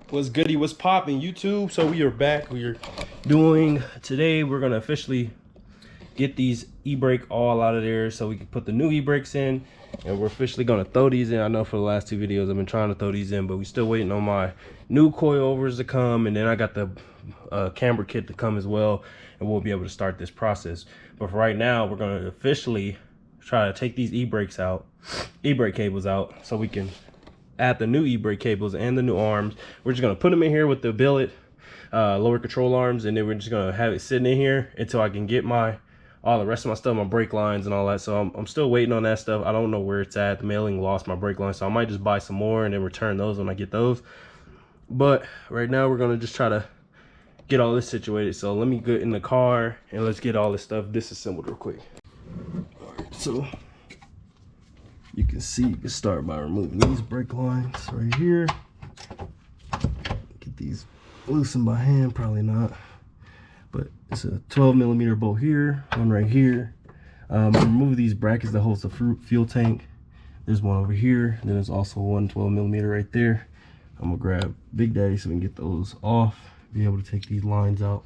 What's goody? What's popping, YouTube? So we are back. Today we're gonna officially get these Ebrake all out of there so we can put the new Ebrakes in, and we're officially gonna throw these in. I know for the last two videos I've been trying to throw these in, but we still waiting on my new coilovers to come, and then I got the camber kit to come as well, and we'll be able to start this process. But for right now, we're gonna officially try to take these Ebrake cables out so we can add the new Ebrake cables and the new arms. We're just gonna put them in here with the billet lower control arms, and then we're just gonna have it sitting in here until I can get all the rest of my stuff, my brake lines and all that. So I'm still waiting on that stuff. I don't know where it's at. The mailing lost my brake lines, so I might just buy some more and then return those when I get those. But right now we're gonna just try to get all this situated. So let me get in the car and let's get all this stuff disassembled real quick. All right, so you can start by removing these brake lines right here. Get these loosened by hand, probably not, but it's a 12mm bolt here, one right here. Remove these brackets that holds the fuel tank. There's one over here, and then there's also one 12mm right there. I'm gonna grab Big Daddy so we can get those off, be able to take these lines out.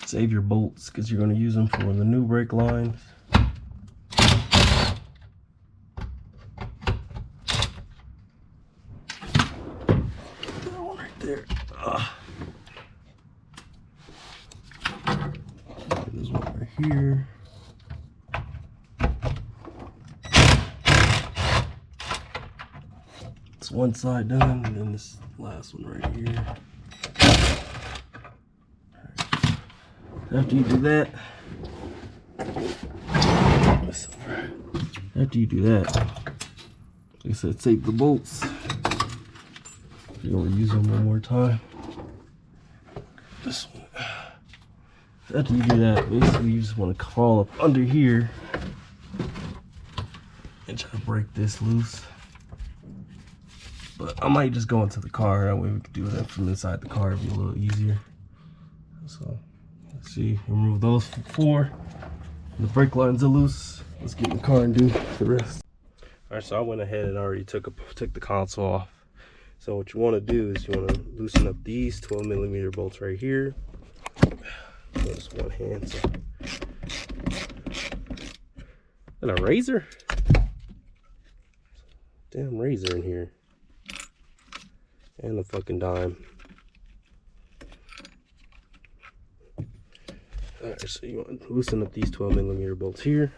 Save your bolts because you're going to use them for the new brake lines. That one right there. There's one right here. It's one side done, and then this last one right here. After you do that, like I said, save the bolts. You're gonna use them one more time. This one. After you do that, basically you just want to crawl up under here and try to break this loose. But I might just go into the car, that way we can do it from inside the car, it'd be a little easier. So let's see, remove those four. The brake lines are loose. Let's get in the car and do the rest. All right, so I went ahead and already took the console off. So what you want to do is you want to loosen up these 12mm bolts right here. Just one hand. So. And a razor? Damn razor in here. And a fucking dime. Alright, so you want to loosen up these 12mm bolts here.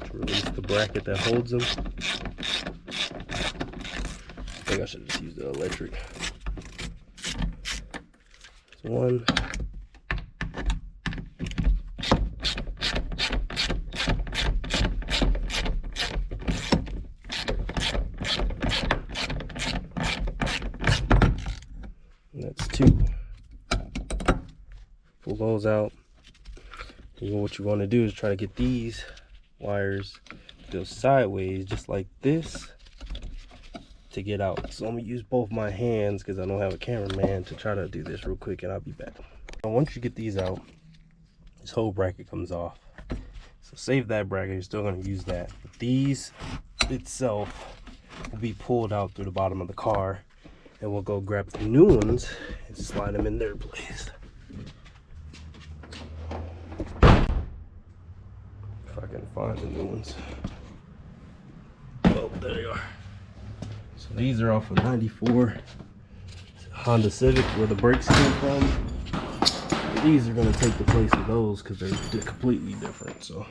To release the bracket that holds them. I think I should just use the electric. That's one. That's two. Pull those out. And what you want to do is try to get these wires to go sideways, just like this, to get out. So I'm gonna use both my hands because I don't have a cameraman to try to do this real quick, and I'll be back. Now, once you get these out, this whole bracket comes off. So save that bracket. You're still gonna use that. But these itself will be pulled out through the bottom of the car. And we'll go grab the new ones and slide them in their place. If I can find the new ones. Oh, there they are. So these are off of '94 Honda Civic, where the brakes came from. These are going to take the place of those because they're completely different. So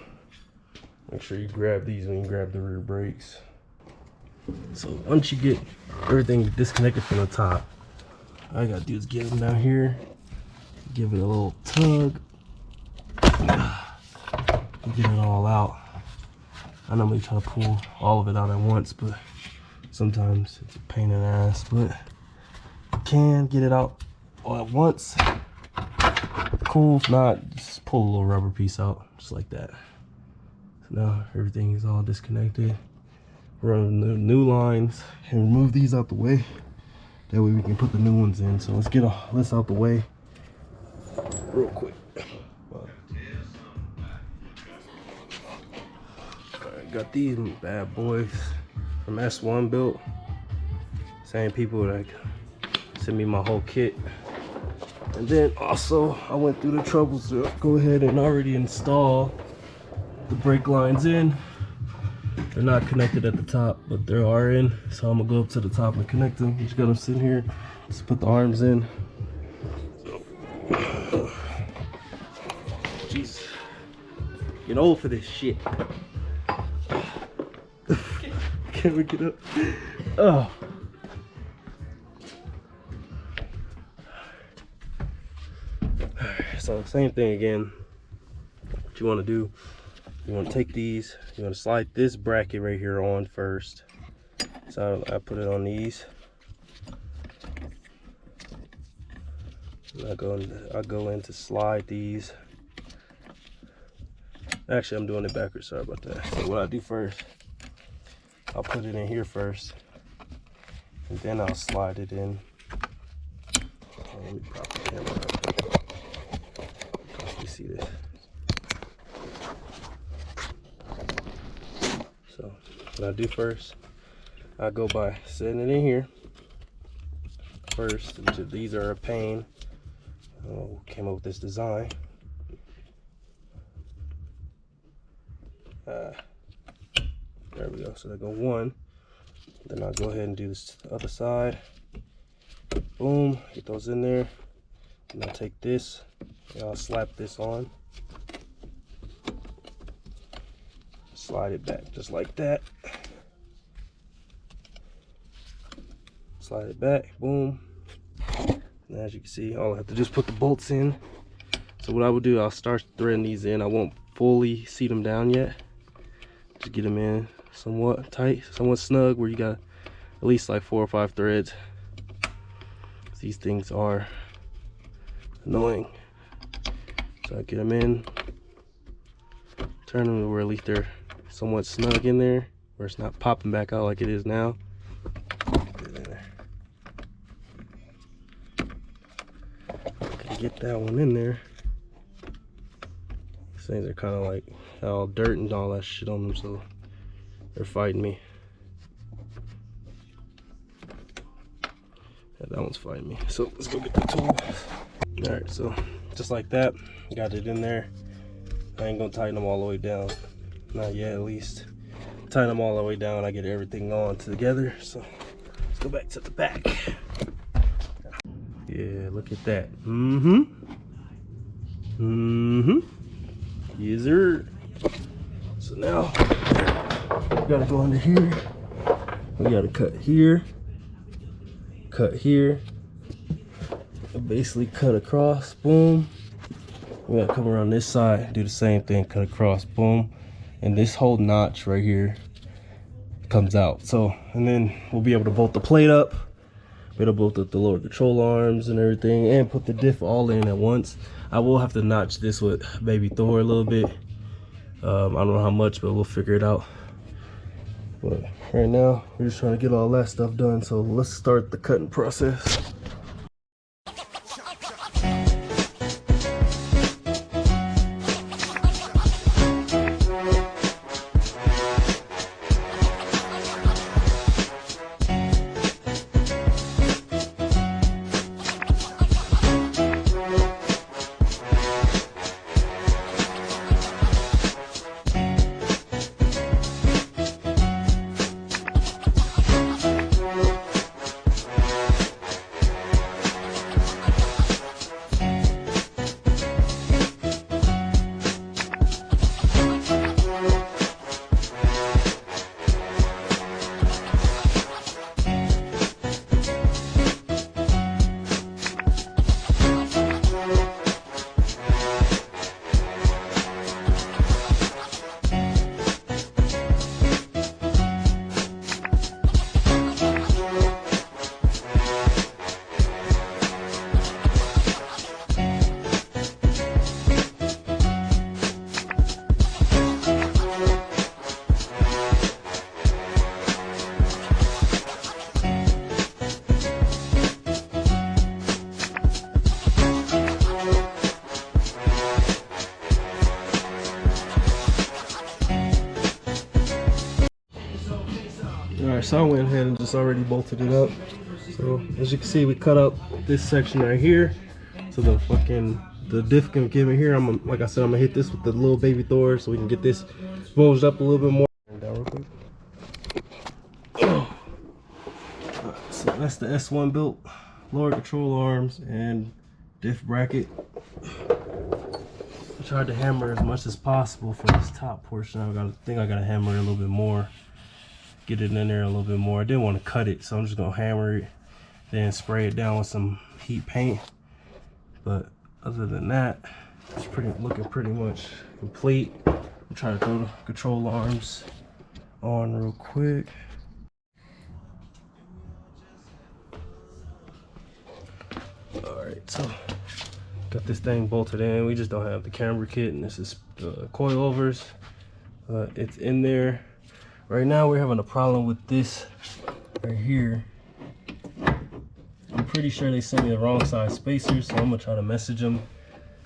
make sure you grab these when you grab the rear brakes. So once you get everything disconnected from the top, all I gotta do is get them down here, give it a little tug, and get it all out. I normally try to pull all of it out at once, but sometimes it's a pain in the ass, but you can get it out all at once. Cool. If not, just pull a little rubber piece out, just like that. So now everything is all disconnected. Run the new lines and remove these out the way. That way we can put the new ones in. So let's get all this out the way. real quick. Alright, got these bad boys from S1 built. Same people that sent me my whole kit. And then also I went through the troubles to go ahead and already install the brake lines in. They're not connected at the top, but they are in. So I'm gonna go up to the top and connect them. Just got them sitting here. Just put the arms in. Jeez, getting old for this shit. Can we get up? Oh. So same thing again. What you want to do, you want to take these, you want to slide this bracket right here on first. So I put it on these. And I go in to slide these. Actually, I'm doing it backwards. Sorry about that. So what I do first, I'll put it in here first, and then I'll slide it in. Oh, let me prop the camera up. You see this? So what I do first, I go by setting it in here first. These are a pain. Came up with this design. There we go. So I go one. Then I'll go ahead and do this other side. Boom. Get those in there. And I'll take this and I'll slap this on. Slide it back just like that. Slide it back. Boom. And as you can see, all I have to do is put the bolts in. So what I would do, I'll start threading these in. I won't fully seat them down yet. Just get them in somewhat tight, somewhat snug, where you got at least like 4 or 5 threads. These things are annoying. So I get them in, turn them to where at least they're somewhat snug in there, where it's not popping back out like it is now. Get that one in there. These things are kind of like all dirt and all that shit on them, so they're fighting me. Yeah, that one's fighting me. So let's go get the tools. All right, so just like that, got it in there. I ain't gonna tighten them all the way down, not yet at least. Tighten them all the way down, I get everything on together. So let's go back to the back. Yeah, look at that. Yes, sir. So now we gotta go under here. We gotta cut here, and basically cut across. Boom. We gotta come around this side, do the same thing, cut across. Boom. And this whole notch right here comes out. So, and then we'll be able to bolt the plate up. It'll bolt up the lower control arms and everything, and put the diff all in at once. I will have to notch this with baby Thor a little bit. I don't know how much, but we'll figure it out. But right now, we're just trying to get all that stuff done. So let's start the cutting process. so I went ahead and just already bolted it up. So as you can see, we cut out this section right here, so the diff can get in here. Like I said, I'm gonna hit this with the little baby Thor so we can get this bulged up a little bit more. Down real quick. So that's the S1 built, lower control arms and diff bracket. I tried to hammer as much as possible for this top portion. I think I gotta hammer it a little bit more, get it in there a little bit more. I didn't want to cut it, so I'm just gonna hammer it, then spray it down with some heat paint. But other than that, it's looking pretty much complete. I'm trying to throw the control arms on real quick. Alright, so got this thing bolted in. We just don't have the camber kit, and this is coilovers. It's in there. Right now we're having a problem with this right here. I'm pretty sure they sent me the wrong size spacers, so I'm gonna try to message them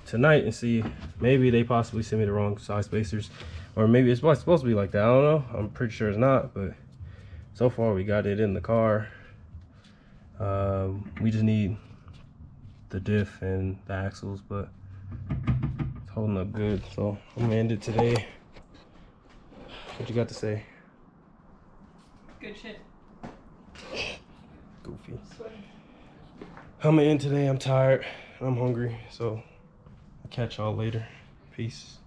tonight and see, maybe they possibly sent me the wrong size spacers, or maybe it's supposed to be like that. I don't know. I'm pretty sure it's not, but so far we got it in the car. We just need the diff and the axles, but it's holding up good, so I'm gonna end it today. What you got to say? Good shit. Goofy. I'm gonna end today. I'm tired. I'm hungry, so I'll catch y'all later. Peace.